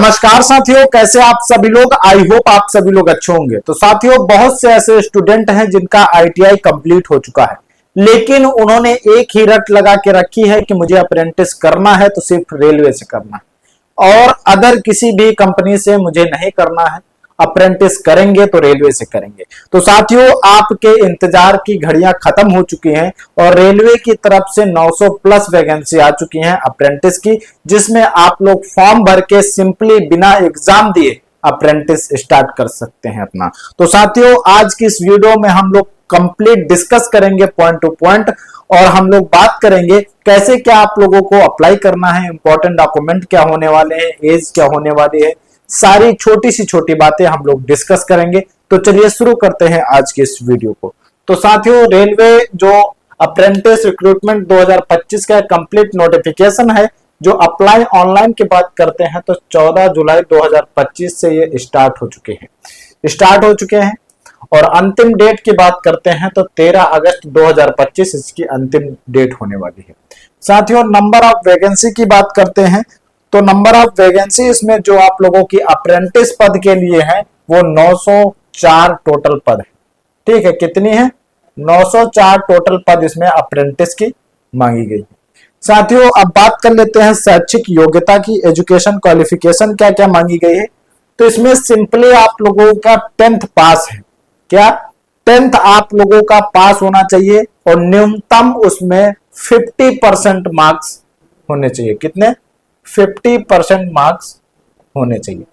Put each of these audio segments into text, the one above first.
नमस्कार साथियों, कैसे आप सभी लोग। आई होप आप सभी लोग अच्छे होंगे। तो साथियों, बहुत से ऐसे स्टूडेंट हैं जिनका आईटीआई कंप्लीट हो चुका है, लेकिन उन्होंने एक ही रट लगा के रखी है कि मुझे अप्रेंटिस करना है तो सिर्फ रेलवे से करना है और अदर किसी भी कंपनी से मुझे नहीं करना है। अप्रेंटिस करेंगे तो रेलवे से करेंगे। तो साथियों, आपके इंतजार की घड़ियां खत्म हो चुकी हैं और रेलवे की तरफ से 900 प्लस वैकेंसी आ चुकी हैं अप्रेंटिस की, जिसमें आप लोग फॉर्म भर के सिंपली बिना एग्जाम दिए अप्रेंटिस स्टार्ट कर सकते हैं अपना। तो साथियों, आज की इस वीडियो में हम लोग कंप्लीट डिस्कस करेंगे पॉइंट टू पॉइंट, और हम लोग बात करेंगे कैसे क्या आप लोगों को अप्लाई करना है, इंपॉर्टेंट डॉक्यूमेंट क्या होने वाले हैं, एज क्या होने वाली है, सारी छोटी सी छोटी बातें हम लोग डिस्कस करेंगे। तो चलिए शुरू करते हैं आज के इस वीडियो को। तो साथियों, रेलवे जो अप्रेंटिस रिक्रूटमेंट 2025 का कंप्लीट नोटिफिकेशन है, जो अप्लाई ऑनलाइन की बात करते हैं तो 14 जुलाई 2025 से ये स्टार्ट हो चुके हैं और अंतिम डेट की बात करते हैं तो 13 अगस्त 2025 इसकी अंतिम डेट होने वाली है। साथियों, नंबर ऑफ वैकेंसी की बात करते हैं तो नंबर ऑफ वैकेंसी इसमें जो आप लोगों की अप्रेंटिस पद के लिए है वो 904 टोटल पद है। ठीक है, कितनी है? 904 टोटल पद इसमें अप्रेंटिस की मांगी गई है। साथियों, अब बात कर लेते हैं शैक्षिक योग्यता की, एजुकेशन क्वालिफिकेशन क्या क्या मांगी गई है। तो इसमें सिंपली आप लोगों का 10th पास है। क्या 10th आप लोगों का पास होना चाहिए और न्यूनतम उसमें 50% मार्क्स होने चाहिए। कितने? 50% मार्क्स होने चाहिए।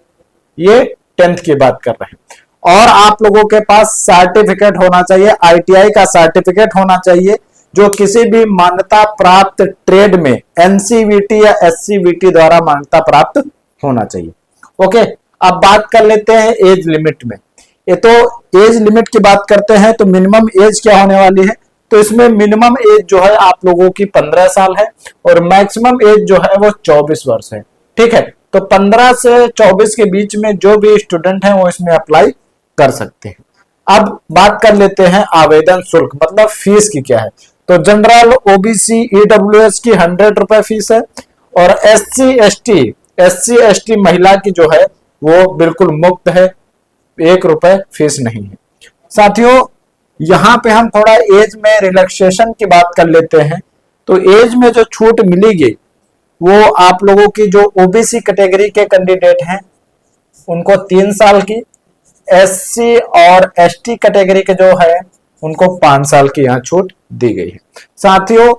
ये 10th की बात कर रहे हैं। और आप लोगों के पास सर्टिफिकेट होना चाहिए, आईटीआई का सर्टिफिकेट होना चाहिए, जो किसी भी मान्यता प्राप्त ट्रेड में एनसीवीटी या एससीवीटी द्वारा मान्यता प्राप्त होना चाहिए। ओके, अब बात कर लेते हैं एज लिमिट में। ये तो एज लिमिट की बात करते हैं तो मिनिमम एज क्या होने वाली है? तो इसमें मिनिमम एज जो है आप लोगों की 15 साल है और मैक्सिमम एज जो है वो 24 वर्ष है। ठीक है, तो 15 से 24 के बीच में जो भी स्टूडेंट हैं वो इसमें अप्लाई कर सकते हैं। अब बात कर लेते हैं आवेदन शुल्क, मतलब फीस की क्या है। तो जनरल, ओबीसी, ईडब्ल्यूएस की 100 रुपए फीस है और एससी एसटी महिला की जो है वो बिल्कुल मुफ्त है, 1 रुपए फीस नहीं है। साथियों, यहां पे हम थोड़ा एज में रिलैक्सेशन की बात कर लेते हैं। तो एज में जो छूट मिलेगी वो आप लोगों की जो ओबीसी कैटेगरी के कैंडिडेट हैं उनको 3 साल की, एससी और एसटी कैटेगरी के जो है उनको 5 साल की यहाँ छूट दी गई है। साथियों,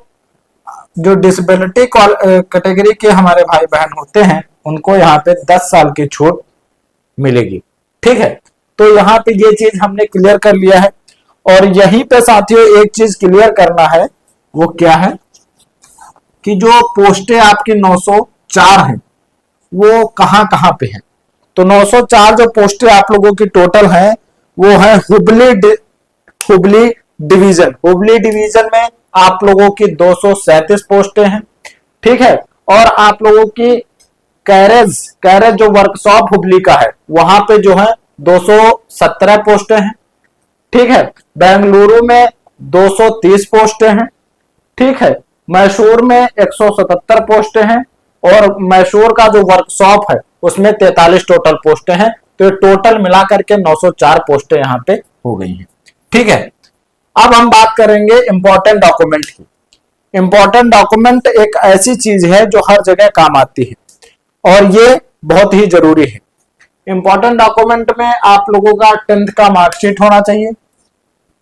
जो डिसेबिलिटी कैटेगरी के हमारे भाई बहन होते हैं उनको यहाँ पे 10 साल की छूट मिलेगी। ठीक है, तो यहाँ पे ये चीज हमने क्लियर कर लिया है। और यहीं पे साथियों एक चीज क्लियर करना है, वो क्या है कि जो पोस्टें आपकी 904 हैं वो कहां पे हैं। तो 904 जो पोस्टें आप लोगों की टोटल हैं वो है हुबली डिवीजन। हुबली डिवीजन में आप लोगों की 237 पोस्टें हैं। ठीक है, और आप लोगों की कैरेज जो वर्कशॉप हुबली का है वहां पे जो है 217 पोस्टें हैं। ठीक है, बेंगलुरु में 230 पोस्टें हैं। ठीक है, मैसूर में 177 पोस्टें हैं और मैसूर का जो वर्कशॉप है उसमें 43 टोटल पोस्टें हैं। तो ये टोटल मिलाकर के 904 पोस्टें यहाँ पे हो गई हैं। ठीक है, अब हम बात करेंगे इंपॉर्टेंट डॉक्यूमेंट की। इंपॉर्टेंट डॉक्यूमेंट एक ऐसी चीज है जो हर जगह काम आती है और ये बहुत ही जरूरी है। इंपॉर्टेंट डॉक्यूमेंट में आप लोगों का 10th का मार्कशीट होना चाहिए,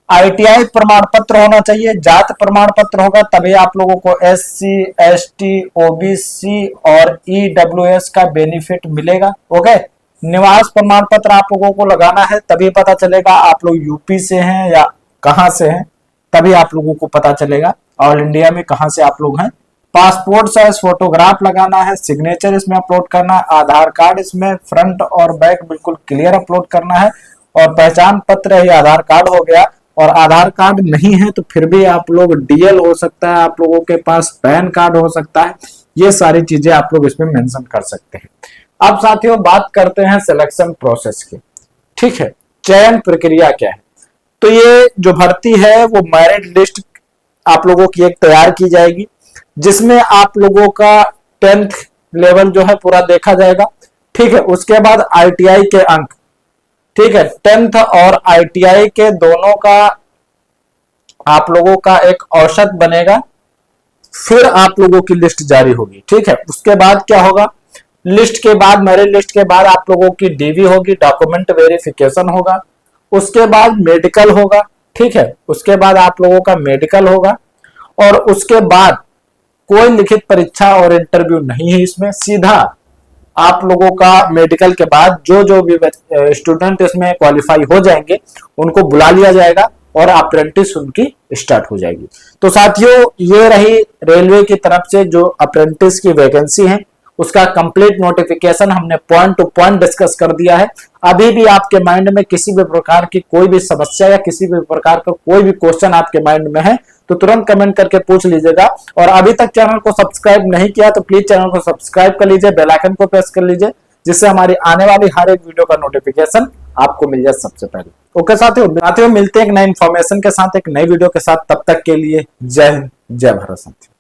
आईटीआई प्रमाण पत्र होना चाहिए, जात प्रमाण पत्र होगा तभी आप लोगों को एससी एसटी ओबीसी और ईडब्ल्यूएस का बेनिफिट मिलेगा। ओके, निवास प्रमाण पत्र आप लोगों को लगाना है, तभी पता चलेगा आप लोग यूपी से हैं या कहां से हैं, तभी आप लोगों को पता चलेगा ऑल इंडिया में कहां से आप लोग हैं। पासपोर्ट साइज फोटोग्राफ लगाना है, सिग्नेचर इसमें अपलोड करना है, आधार कार्ड इसमें फ्रंट और बैक बिल्कुल क्लियर अपलोड करना है, और पहचान पत्र ही आधार कार्ड हो गया। और आधार कार्ड नहीं है तो फिर भी आप लोग डीएल हो सकता है, आप लोगों के पास पैन कार्ड हो सकता है, ये सारी चीजें आप लोग इसमें मेंशन कर सकते हैं। अब साथियों बात करते हैं सिलेक्शन प्रोसेस की। ठीक है, चयन प्रक्रिया क्या है। तो ये जो भर्ती है वो मेरिट लिस्ट आप लोगों की एक तैयार की जाएगी, जिसमें आप लोगों का 10th लेवल जो है पूरा देखा जाएगा। ठीक है। उसके बाद आईटीआई के अंक, ठीक है, 10th और आईटीआई के दोनों का आप लोगों का एक औसत बनेगा, फिर आप लोगों की लिस्ट जारी होगी। ठीक है। उसके बाद क्या होगा, लिस्ट के बाद, मेरिट लिस्ट के बाद आप लोगों की डीवी होगी, डॉक्यूमेंट वेरिफिकेशन होगा। उसके बाद मेडिकल होगा। ठीक है। उसके बाद आप लोगों का मेडिकल होगा और उसके बाद कोई लिखित परीक्षा और इंटरव्यू नहीं है इसमें, सीधा आप लोगों का मेडिकल के बाद जो भी स्टूडेंट इसमें क्वालिफाई हो जाएंगे उनको बुला लिया जाएगा और अप्रेंटिस उनकी स्टार्ट हो जाएगी। तो साथियों, ये रही रेलवे की तरफ से जो अप्रेंटिस की वैकेंसी है उसका कंप्लीट नोटिफिकेशन हमने पॉइंट टू पॉइंट डिस्कस कर दिया है। अभी भी आपके माइंड में किसी भी प्रकार की कोई भी समस्या या किसी भी प्रकार का कोई भी क्वेश्चन आपके माइंड में है तो तुरंत कमेंट करके पूछ लीजिएगा। और अभी तक चैनल को सब्सक्राइब नहीं किया तो प्लीज चैनल को सब्सक्राइब कर लीजिए, बेल आइकन को प्रेस कर लीजिए, जिससे हमारी आने वाली हर एक वीडियो का नोटिफिकेशन आपको मिल जाए सबसे पहले। ओके साथियों, मिलते हैं एक नई इन्फॉर्मेशन के साथ, एक नई वीडियो के साथ। तब तक के लिए जय हिंद, जय भारत साथियों।